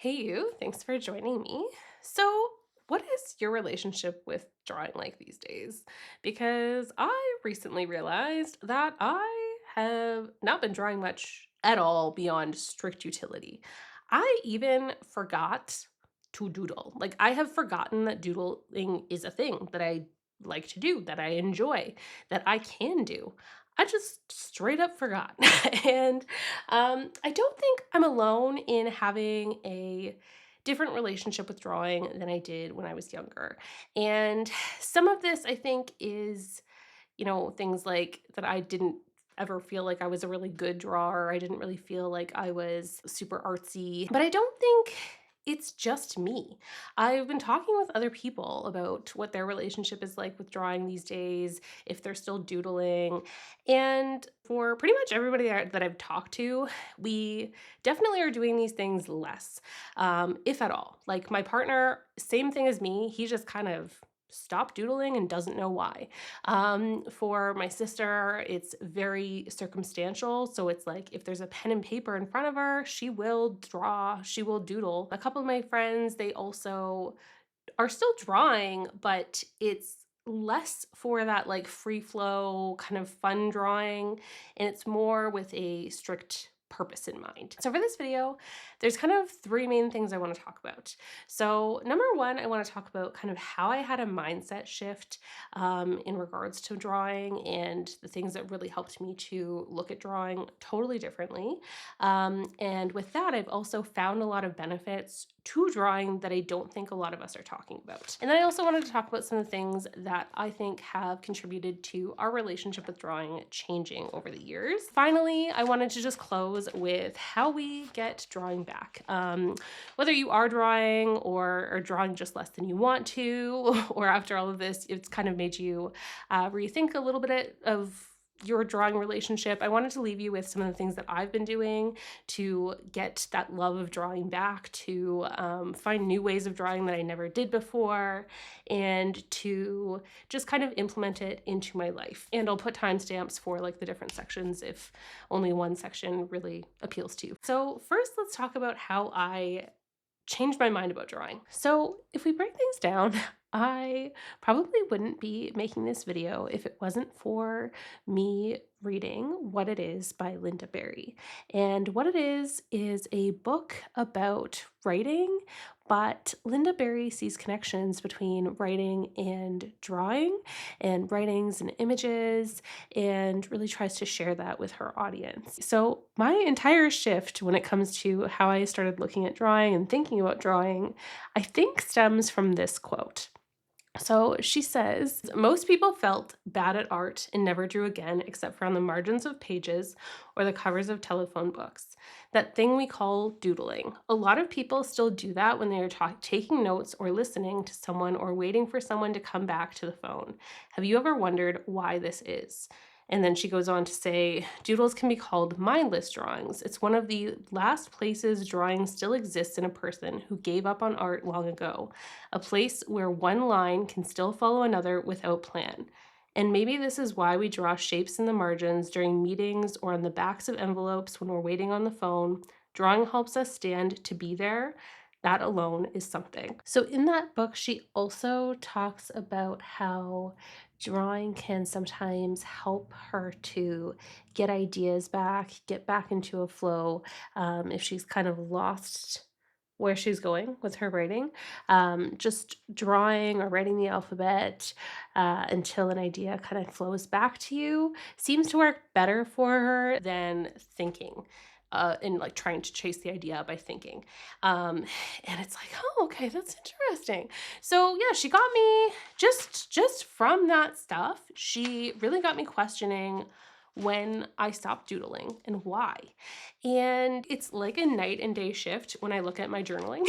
Hey, you. Thanks for joining me. So, what is your relationship with drawing like these days? Because I recently realized that I have not been drawing much at all beyond strict utility. I even forgot to doodle. Like, I have forgotten that doodling is a thing that I like to do, that I enjoy, that I can do. I just straight up forgot. and I don't think I'm alone in having a different relationship with drawing than I did when I was younger. And some of this, I think, is, things like that I didn't ever feel like I was a really good drawer. I didn't really feel like I was super artsy. But I don't think it's just me. I've been talking with other people about what their relationship is like with drawing these days, if they're still doodling. And for pretty much everybody that I've talked to, we definitely are doing these things less, if at all. Like my partner, same thing as me. He just kind of stopped doodling and doesn't know why. For my sister, it's very circumstantial. So it's like if there's a pen and paper in front of her, she will draw, she will doodle. A couple of my friends, they also are still drawing, but it's less for that like free flow kind of fun drawing, and it's more with a strict purpose in mind. So for this video, there's kind of three main things I want to talk about. So number one, I want to talk about kind of how I had a mindset shift in regards to drawing and the things that really helped me to look at drawing totally differently. And with that, I've also found a lot of benefits to drawing that I don't think a lot of us are talking about. And then I also wanted to talk about some of the things that I think have contributed to our relationship with drawing changing over the years. Finally, I wanted to just close with how we get drawing back. Whether you are drawing or are drawing just less than you want to, or after all of this, it's kind of made you rethink a little bit of your drawing relationship. I wanted to leave you with some of the things that I've been doing to get that love of drawing back, to find new ways of drawing that I never did before, and to just kind of implement it into my life. And I'll put timestamps for like the different sections if only one section really appeals to you. So first, let's talk about how I changed my mind about drawing. So if we break things down, I probably wouldn't be making this video if it wasn't for me reading What It Is by Linda Berry. And What It is a book about writing, but Linda Berry sees connections between writing and drawing, and writings and images, and really tries to share that with her audience. So my entire shift when it comes to how I started looking at drawing and thinking about drawing, I think stems from this quote. So she says, most people felt bad at art and never drew again except for on the margins of pages or the covers of telephone books. That thing we call doodling. A lot of people still do that when they are taking notes or listening to someone or waiting for someone to come back to the phone. Have you ever wondered why this is? And then she goes on to say, doodles can be called mindless drawings. It's one of the last places drawing still exists in a person who gave up on art long ago, a place where one line can still follow another without plan. And maybe this is why we draw shapes in the margins during meetings or on the backs of envelopes when we're waiting on the phone. Drawing helps us stand to be there. That alone is something. So in that book, she also talks about how drawing can sometimes help her to get ideas back, get back into a flow, if she's kind of lost where she's going with her writing. Just drawing or writing the alphabet until an idea kind of flows back to you seems to work better for her than thinking. And like trying to chase the idea by thinking. And it's like, oh, okay, that's interesting. So yeah, she got me just from that stuff, she really got me questioning when I stopped doodling and why. And it's like a night and day shift when I look at my journaling.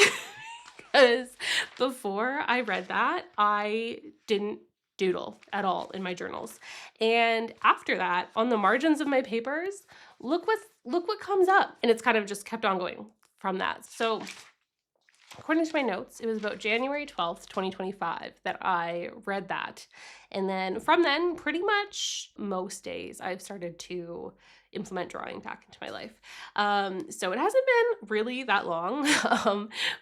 Because before I read that, I didn't doodle at all in my journals. And after that, on the margins of my papers, look what comes up. And it's kind of just kept on going from that. So according to my notes, it was about January 12th, 2025 that I read that. And then from then, pretty much most days I've started to implement drawing back into my life. So it hasn't been really that long,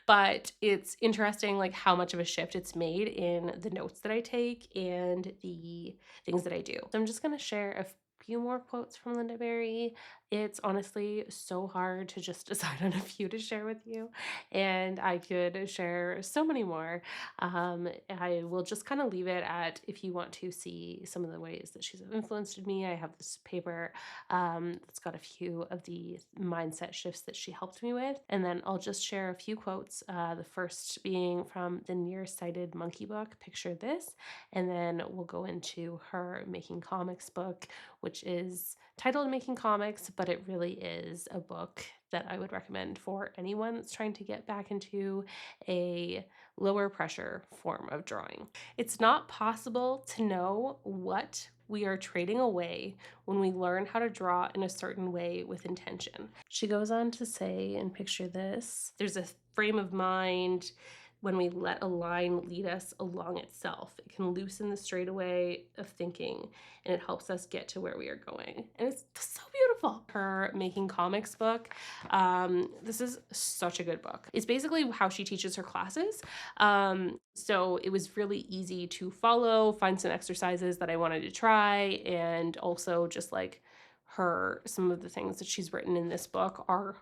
but it's interesting like how much of a shift it's made in the notes that I take and the things that I do. So I'm just gonna share a few more quotes from Linda Berry. It's honestly so hard to just decide on a few to share with you, and I could share so many more. I will just kind of leave it at if you want to see some of the ways that she's influenced me. I have this paper that's got a few of the mindset shifts that she helped me with, and then I'll just share a few quotes. The first being from the Nearsighted Monkey book, Picture This, and then we'll go into her Making Comics book, which is titled Making Comics, but it really is a book that I would recommend for anyone that's trying to get back into a lower pressure form of drawing. It's not possible to know what we are trading away when we learn how to draw in a certain way with intention. She goes on to say, and picture this, there's a frame of mind when we let a line lead us along itself. It can loosen the straightaway of thinking and it helps us get to where we are going. And it's so beautiful. Her Making Comics book, this is such a good book. It's basically how she teaches her classes. So it was really easy to follow, find some exercises that I wanted to try, and also just like some of the things that she's written in this book are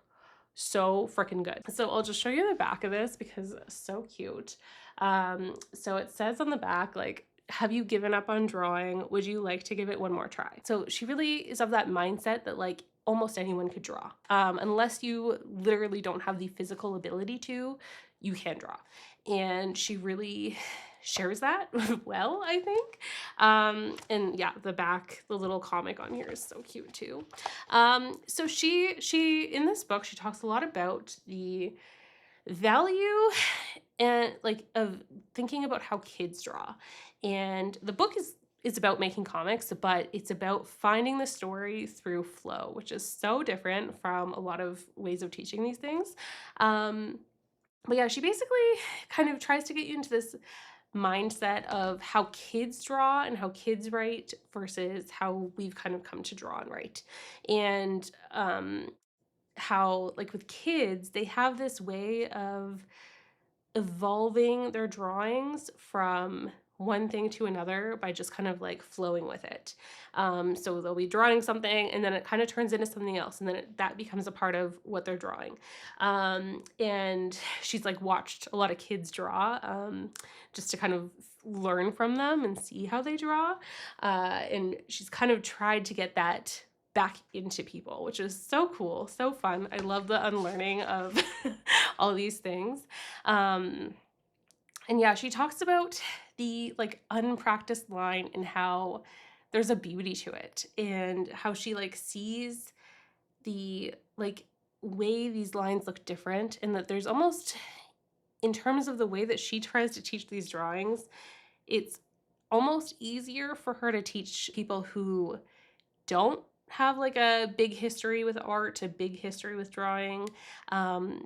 so freaking good. So I'll just show you the back of this because it's so cute. So it says on the back, like, have you given up on drawing? Would you like to give it one more try? So she really is of that mindset that like almost anyone could draw. Unless you literally don't have the physical ability to, you can draw. And she really shares that well, I think. And yeah, the little comic on here is so cute too. So she in this book, she talks a lot about the value and like of thinking about how kids draw. And the book is about making comics, but it's about finding the story through flow, which is so different from a lot of ways of teaching these things. But yeah, she basically kind of tries to get you into this mindset of how kids draw and how kids write versus how we've kind of come to draw and write. And how, like with kids, they have this way of evolving their drawings from one thing to another by just kind of like flowing with it. So they'll be drawing something and then it kind of turns into something else, and then that becomes a part of what they're drawing. And she's like watched a lot of kids draw, just to kind of learn from them and see how they draw. And she's kind of tried to get that back into people, which is so cool, so fun. I love the unlearning of all these things. Um, and yeah, she talks about the like unpracticed line and how there's a beauty to it, and how she like sees the like way these lines look different, and that there's almost, in terms of the way that she tries to teach these drawings, it's almost easier for her to teach people who don't have like a big history with art, a big history with drawing,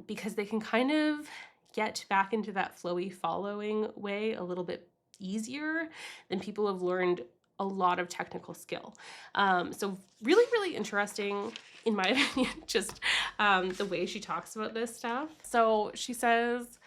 because they can kind of get back into that flowy following way a little bit easier than people who have learned a lot of technical skill. So really, really interesting in my opinion, just the way she talks about this stuff. So she says,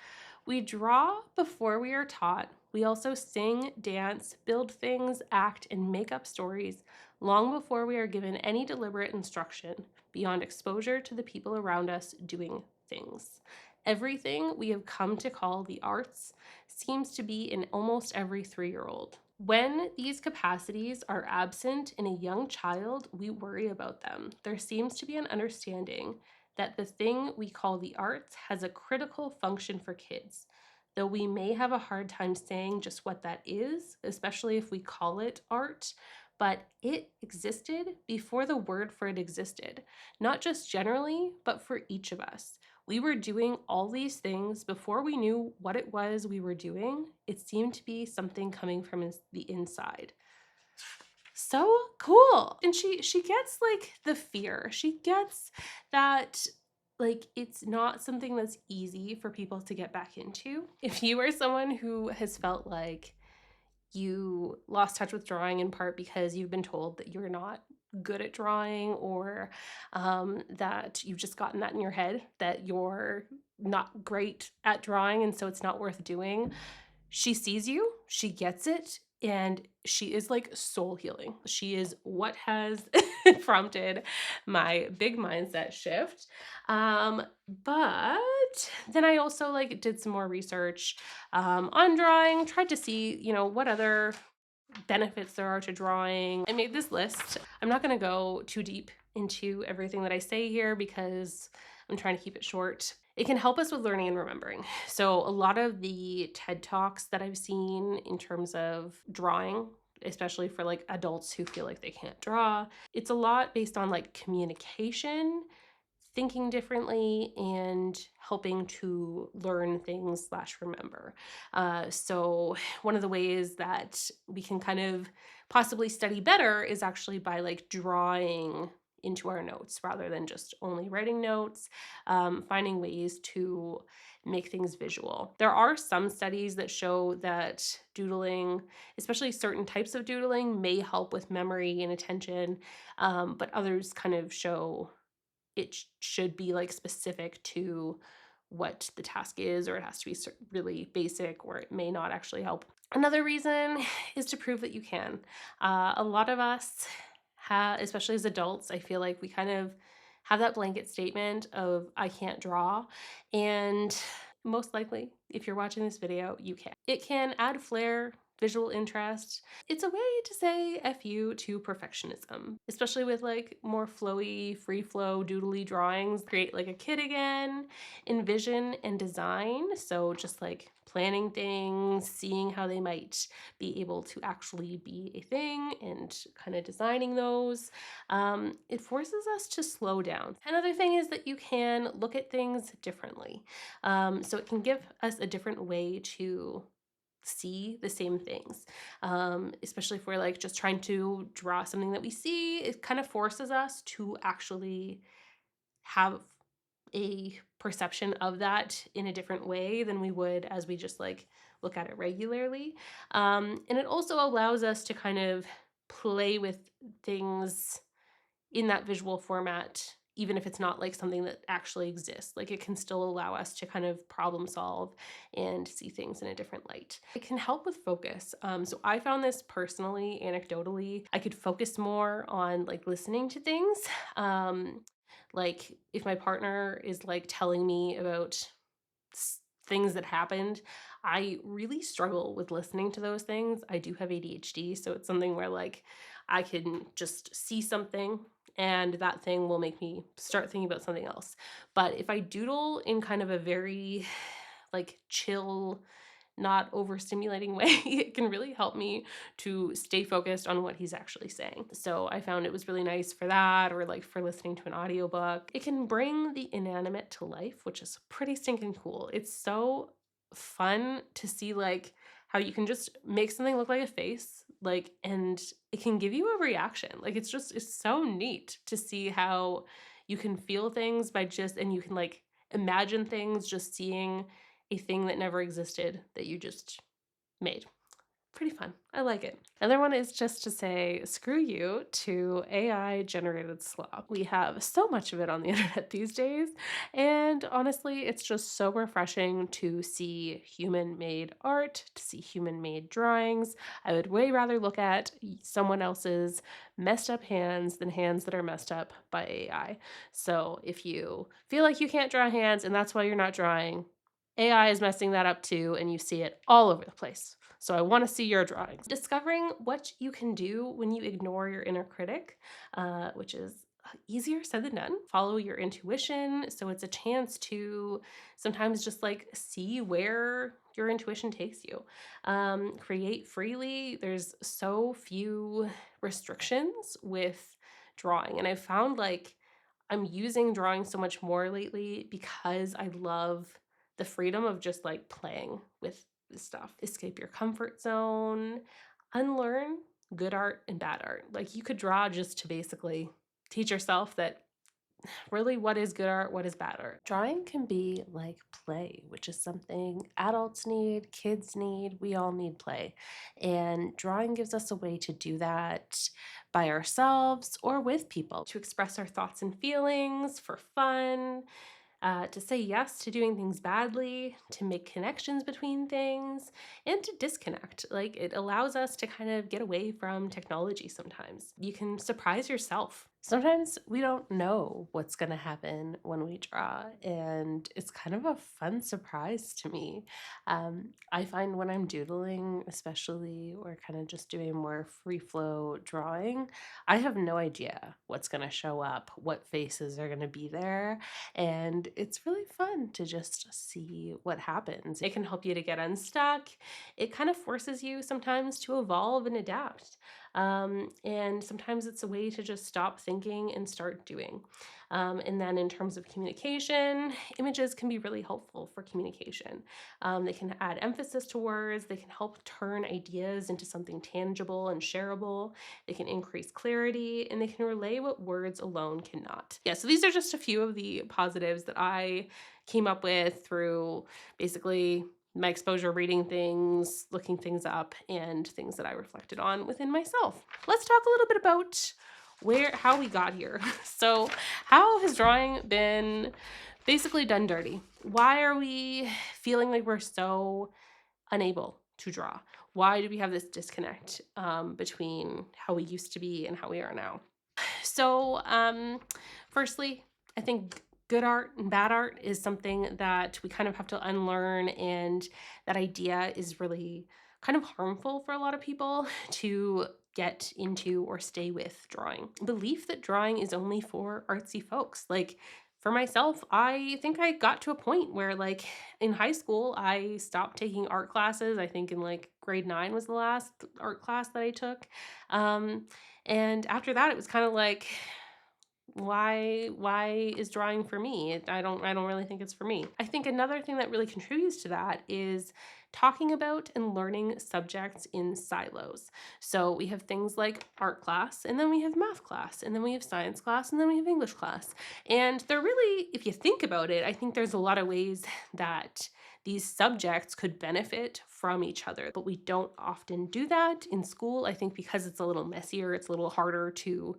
we draw before we are taught. We also sing, dance, build things, act, and make up stories long before we are given any deliberate instruction beyond exposure to the people around us doing things. Everything we have come to call the arts seems to be in almost every 3-year-old. When these capacities are absent in a young child, we worry about them. There seems to be an understanding that the thing we call the arts has a critical function for kids, though we may have a hard time saying just what that is, especially if we call it art. But it existed before the word for it existed, not just generally, but for each of us. We were doing all these things before we knew what it was we were doing. It seemed to be something coming from the inside. So cool. And she gets like the fear. She gets that like it's not something that's easy for people to get back into. If you are someone who has felt like you lost touch with drawing in part because you've been told that you're not good at drawing, or that you've just gotten that in your head that you're not great at drawing and so it's not worth doing. She sees you, she gets it, and she is like soul healing. She is what has prompted my big mindset shift. But then I also like did some more research on drawing, tried to see, what other benefits there are to drawing. I made this list. I'm not going to go too deep into everything that I say here because I'm trying to keep it short. It can help us with learning and remembering. So, a lot of the TED Talks that I've seen in terms of drawing, especially for like adults who feel like they can't draw, it's a lot based on like communication, thinking differently, and helping to learn things slash remember. So one of the ways that we can kind of possibly study better is actually by like drawing into our notes rather than just only writing notes, finding ways to make things visual. There are some studies that show that doodling, especially certain types of doodling, may help with memory and attention, but others kind of show it should be like specific to what the task is, or it has to be really basic, or it may not actually help. Another reason is to prove that you can. A lot of us have, especially as adults, I feel like we kind of have that blanket statement of I can't draw, and most likely if you're watching this video you can. It can add flair, visual interest. It's a way to say F you to perfectionism, especially with like more flowy, free flow, doodly drawings. Create like a kid again, envision and design. So just like planning things, seeing how they might be able to actually be a thing and kind of designing those. It forces us to slow down. Another thing is that you can look at things differently. So it can give us a different way to see the same things, especially if we're like just trying to draw something that we see. It kind of forces us to actually have a perception of that in a different way than we would as we just like look at it regularly. And it also allows us to kind of play with things in that visual format, even if it's not like something that actually exists. Like it can still allow us to kind of problem solve and see things in a different light. It can help with focus. So I found this personally, anecdotally, I could focus more on like listening to things. Um, like if my partner is like telling me about things that happened, I really struggle with listening to those things. I do have ADHD, so it's something where like I can just see something and that thing will make me start thinking about something else. But if I doodle in kind of a very like chill, not overstimulating way, it can really help me to stay focused on what he's actually saying. So I found it was really nice for that, or like for listening to an audiobook. It can bring the inanimate to life, which is pretty stinking cool. It's so fun to see like how you can just make something look like a face, like, and it can give you a reaction. Like it's so neat to see how you can feel things by just, and you can like imagine things just seeing a thing that never existed that you just made. Pretty fun. I like it. Another one is just to say, screw you to AI generated slop. We have so much of it on the internet these days. And honestly, it's just so refreshing to see human made art, to see human made drawings. I would way rather look at someone else's messed up hands than hands that are messed up by AI. So if you feel like you can't draw hands and that's why you're not drawing, AI is messing that up too, and you see it all over the place. So I want to see your drawings. Discovering what you can do when you ignore your inner critic, which is easier said than done. Follow your intuition. So it's a chance to sometimes just like see where your intuition takes you. Create freely. There's so few restrictions with drawing. And I found like I'm using drawing so much more lately because I love the freedom of just like playing with this stuff. Escape your comfort zone, unlearn good art and bad art. Like you could draw just to basically teach yourself that really, what is good art? What is bad art? Drawing can be like play, which is something adults need, kids need, we all need play. And drawing gives us a way to do that by ourselves or with people, to express our thoughts and feelings for fun, to say yes to doing things badly, to make connections between things, and to disconnect. Like it allows us to kind of get away from technology sometimes. You can surprise yourself. Sometimes we don't know what's going to happen when we draw, and it's kind of a fun surprise to me. I find when I'm doodling, especially, or kind of just doing more free flow drawing, I have no idea what's going to show up, what faces are going to be there, and it's really fun to just see what happens. It can help you to get unstuck. It kind of forces you sometimes to evolve and adapt. And sometimes it's a way to just stop thinking and start doing. And then, in terms of communication, images can be really helpful for communication. They can add emphasis to words, they can help turn ideas into something tangible and shareable, they can increase clarity, and they can relay what words alone cannot. Yeah, so these are just a few of the positives that I came up with through basically my exposure reading things, looking things up, and things that I reflected on within myself. Let's talk a little bit about how we got here. So, how has drawing been basically done dirty? Why are we feeling like we're so unable to draw? Why do we have this disconnect between how we used to be and how we are now? So, firstly, I think good art and bad art is something that we kind of have to unlearn, and that idea is really kind of harmful for a lot of people to get into or stay with drawing. Belief that drawing is only for artsy folks. Like, for myself, I think I got to a point where, like, in high school, I stopped taking art classes. I think in like grade 9 was the last art class that I took. Um, and after that, it was kind of like, why is drawing for me? I don't really think it's for me. I think another thing that really contributes to that is talking about and learning subjects in silos. So we have things like art class, and then we have math class, and then we have science class, and then we have English class. And they're really, if you think about it, I think there's a lot of ways that these subjects could benefit from each other, but we don't often do that in school. I think because it's a little messier, it's a little harder to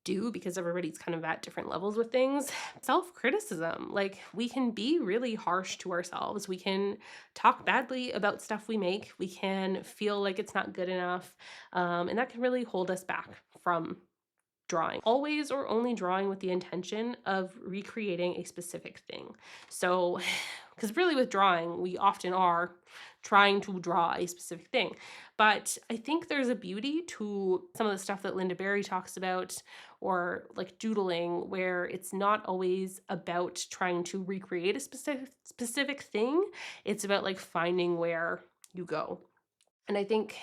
do because everybody's kind of at different levels with things. Self criticism, like we can be really harsh to ourselves. We can talk badly about stuff we make. We can feel like it's not good enough. And that can really hold us back from drawing. Always or only drawing with the intention of recreating a specific thing. So, because really with drawing, we often are trying to draw a specific thing. But I think there's a beauty to some of the stuff that Linda Berry talks about, or like doodling, where it's not always about trying to recreate a specific thing. It's about like finding where you go. And I think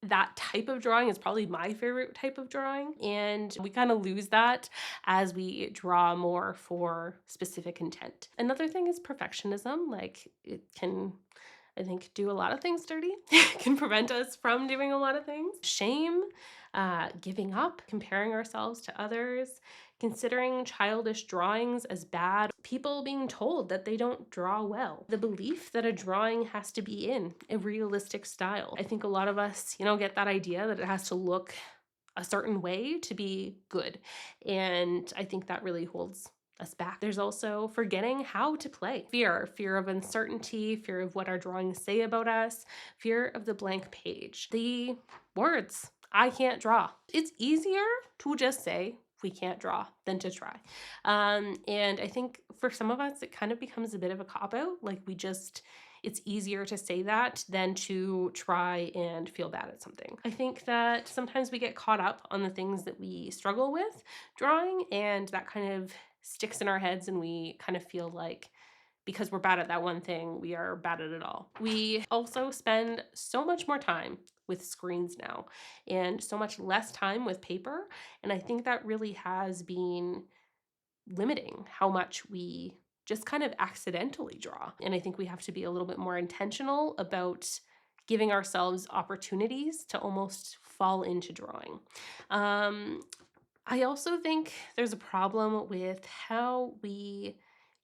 that type of drawing is probably my favorite type of drawing. And we kind of lose that as we draw more for specific intent. Another thing is perfectionism. Like it can, I think, do a lot of things dirty. It can prevent us from doing a lot of things. Shame, giving up, comparing ourselves to others, considering childish drawings as bad, people being told that they don't draw well, the belief that a drawing has to be in a realistic style. I think a lot of us, get that idea that it has to look a certain way to be good. And I think that really holds us back. There's also forgetting how to play. Fear of uncertainty, fear of what our drawings say about us, fear of the blank page. The words, I can't draw. It's easier to just say, we can't draw than to try. And I think for some of us, it kind of becomes a bit of a cop out. Like it's easier to say that than to try and feel bad at something. I think that sometimes we get caught up on the things that we struggle with drawing, and that kind of sticks in our heads, and we kind of feel like because we're bad at that one thing, we are bad at it all. We also spend so much more time with screens now and so much less time with paper. And I think that really has been limiting how much we just kind of accidentally draw. And I think we have to be a little bit more intentional about giving ourselves opportunities to almost fall into drawing. I also think there's a problem with how we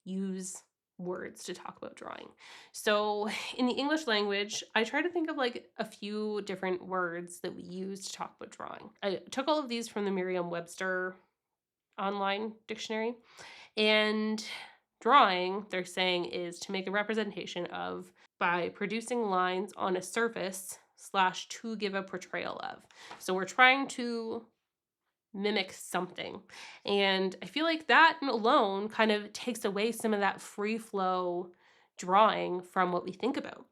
use words to talk about drawing. So, in the English language, I try to think of like a few different words that we use to talk about drawing. I took all of these from the Merriam-Webster online dictionary, and drawing, they're saying, is to make a representation of by producing lines on a surface slash to give a portrayal of. So we're trying to mimic something. And I feel like that alone kind of takes away some of that free flow drawing from what we think about.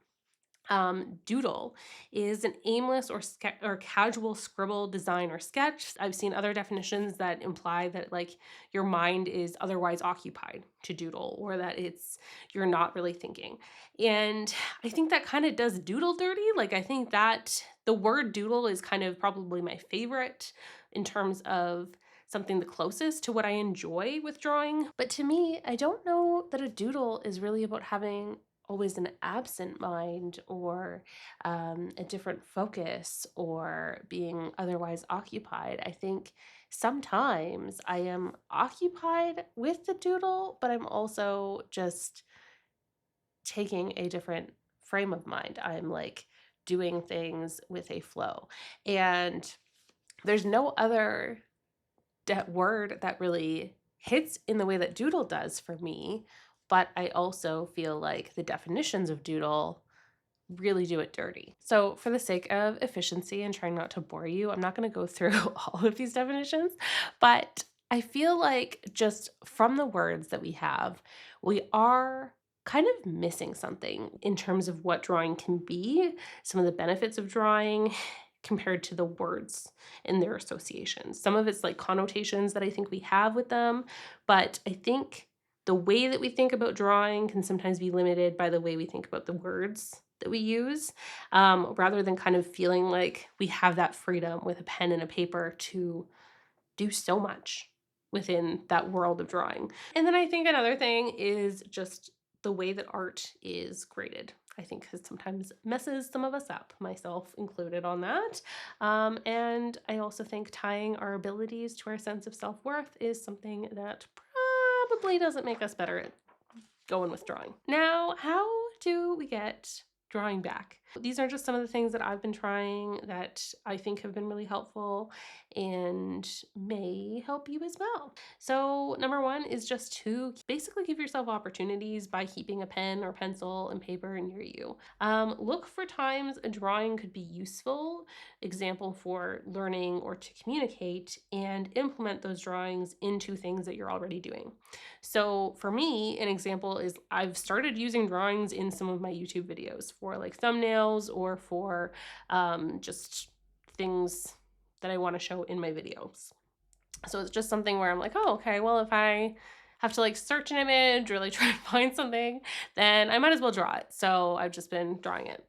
Doodle is an aimless or casual scribble, design, or sketch. I've seen other definitions that imply that like your mind is otherwise occupied to doodle, or that it's you're not really thinking. And I think that kind of does doodle dirty. Like I think that the word doodle is kind of probably my favorite in terms of something the closest to what I enjoy with drawing. But to me, I don't know that a doodle is really about having always an absent mind or a different focus or being otherwise occupied. I think sometimes I am occupied with the doodle, but I'm also just taking a different frame of mind. I'm like doing things with a flow. And there's no other that word that really hits in the way that doodle does for me, but I also feel like the definitions of doodle really do it dirty. So, for the sake of efficiency and trying not to bore you, I'm not going to go through all of these definitions, but I feel like just from the words that we have, we are kind of missing something in terms of what drawing can be, some of the benefits of drawing compared to the words and their associations. Some of it's like connotations that I think we have with them, but I think the way that we think about drawing can sometimes be limited by the way we think about the words that we use, rather than kind of feeling like we have that freedom with a pen and a paper to do so much within that world of drawing. And then I think another thing is just the way that art is graded. I think because sometimes messes some of us up, myself included on that. And I also think tying our abilities to our sense of self worth is something that probably doesn't make us better at going with drawing. Now, how do we get drawing back? These are just some of the things that I've been trying that I think have been really helpful and may help you as well. So, number one is just to basically give yourself opportunities by keeping a pen or pencil and paper near you. Look for times a drawing could be useful, example for learning or to communicate, and implement those drawings into things that you're already doing. So for me, an example is I've started using drawings in some of my YouTube videos for like thumbnails or for just things that I want to show in my videos. So it's just something where I'm like, oh, okay, well, if I have to like search an image, really try to find something, then I might as well draw it. So I've just been drawing it.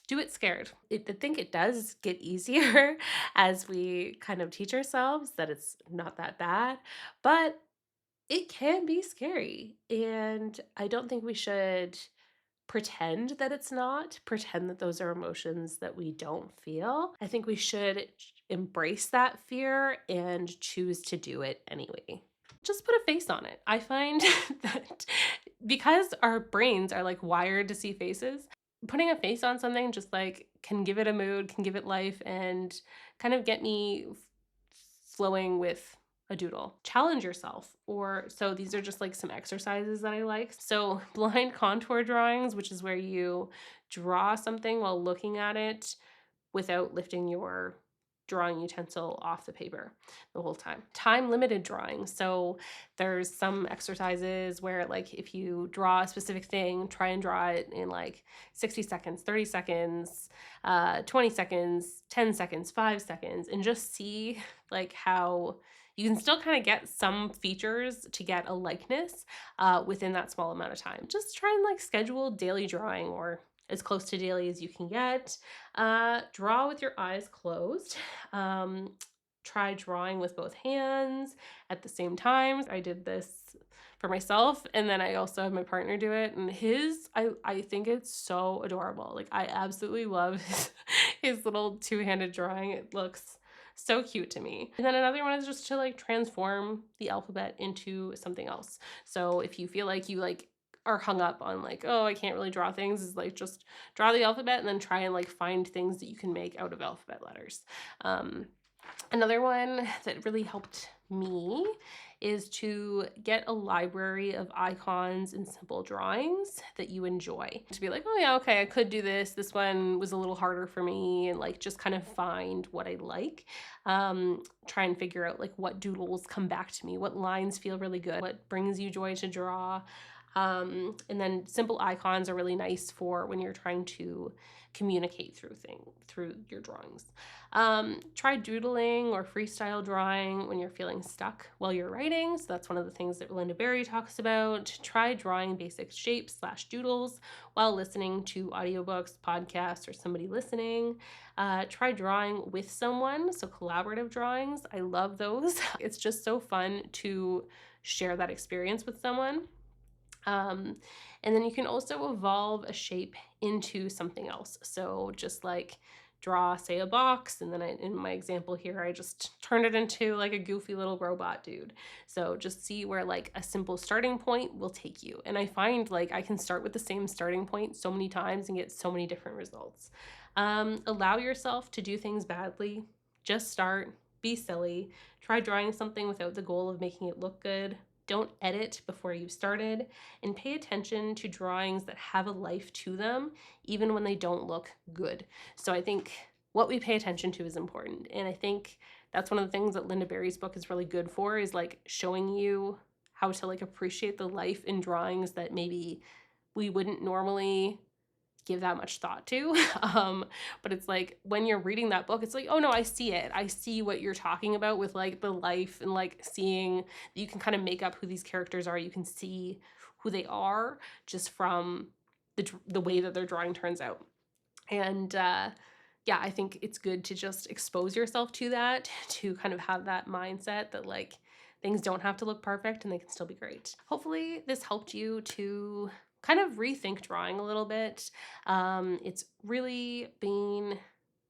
Do it scared. I think it does get easier as we kind of teach ourselves that it's not that bad, but it can be scary, and I don't think we should pretend that it's not, pretend that those are emotions that we don't feel. I think we should embrace that fear and choose to do it anyway. Just put a face on it. I find that because our brains are like wired to see faces, putting a face on something just like can give it a mood, can give it life, and kind of get me flowing with a doodle. Challenge yourself. Or so these are just like some exercises that I like. So blind contour drawings, which is where you draw something while looking at it without lifting your drawing utensil off the paper the whole time. Time limited drawing. So there's some exercises where like if you draw a specific thing, try and draw it in like 60 seconds, 30 seconds, 20 seconds, 10 seconds, 5 seconds, and just see like how you can still kind of get some features to get a likeness within that small amount of time. Just try and like schedule daily drawing or as close to daily as you can get. Draw with your eyes closed. Try drawing with both hands at the same time. I did this for myself, and then I also have my partner do it, and I think it's so adorable. Like I absolutely love his little two-handed drawing. It looks So cute to me. And then another one is just to like transform the alphabet into something else. So if you feel like you like are hung up on like, oh, I can't really draw things, is like just draw the alphabet and then try and like find things that you can make out of alphabet letters. Um, Another one that really helped me is to get a library of icons and simple drawings that you enjoy. To be like, oh yeah, okay, I could do this. This one was a little harder for me, and like just kind of find what I like. Try and figure out like what doodles come back to me, what lines feel really good, what brings you joy to draw. And then simple icons are really nice for when you're trying to communicate through your drawings. Try doodling or freestyle drawing when you're feeling stuck while you're writing. So that's one of the things that Linda Berry talks about. Try drawing basic shapes / doodles while listening to audiobooks, podcasts, or somebody listening. Try drawing with someone, so collaborative drawings. I love those. It's just so fun to share that experience with someone. And then you can also evolve a shape into something else. So just like draw, say, a box, and then in my example here, I just turned it into like a goofy little robot dude. So just see where like a simple starting point will take you. And I find like I can start with the same starting point so many times and get so many different results. Allow yourself to do things badly. Just start, be silly, try drawing something without the goal of making it look good. Don't edit before you've started, and pay attention to drawings that have a life to them, even when they don't look good. So I think what we pay attention to is important. And I think that's one of the things that Linda Berry's book is really good for, is like showing you how to like appreciate the life in drawings that maybe we wouldn't normally give that much thought to. But it's like when you're reading that book, it's like, oh no, I see it. I see what you're talking about with like the life and like seeing, you can kind of make up who these characters are. You can see who they are just from the way that their drawing turns out. And yeah, I think it's good to just expose yourself to that, to kind of have that mindset that like things don't have to look perfect and they can still be great. Hopefully this helped you to kind of rethink drawing a little bit. It's really been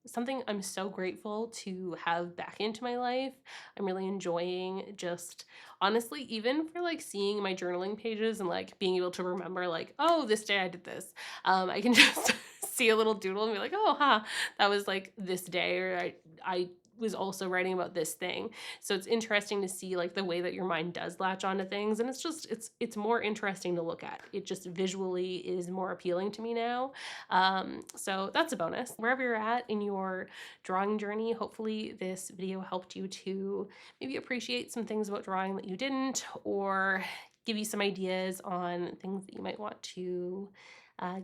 something I'm so grateful to have back into my life. I'm really enjoying just honestly, even for like seeing my journaling pages and like being able to remember like, oh, this day I did this. I can just see a little doodle and be like, oh, that was like this day, or I was also writing about this thing. So it's interesting to see like the way that your mind does latch onto things, and it's more interesting to look at. It just visually is more appealing to me now. So that's a bonus. Wherever you're at in your drawing journey, hopefully this video helped you to maybe appreciate some things about drawing that you didn't, or give you some ideas on things that you might want to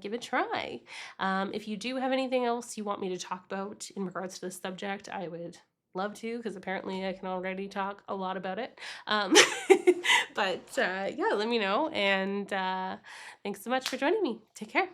give a try. If you do have anything else you want me to talk about in regards to this subject, I would love to, because apparently I can already talk a lot about it. But yeah, let me know. And thanks so much for joining me. Take care.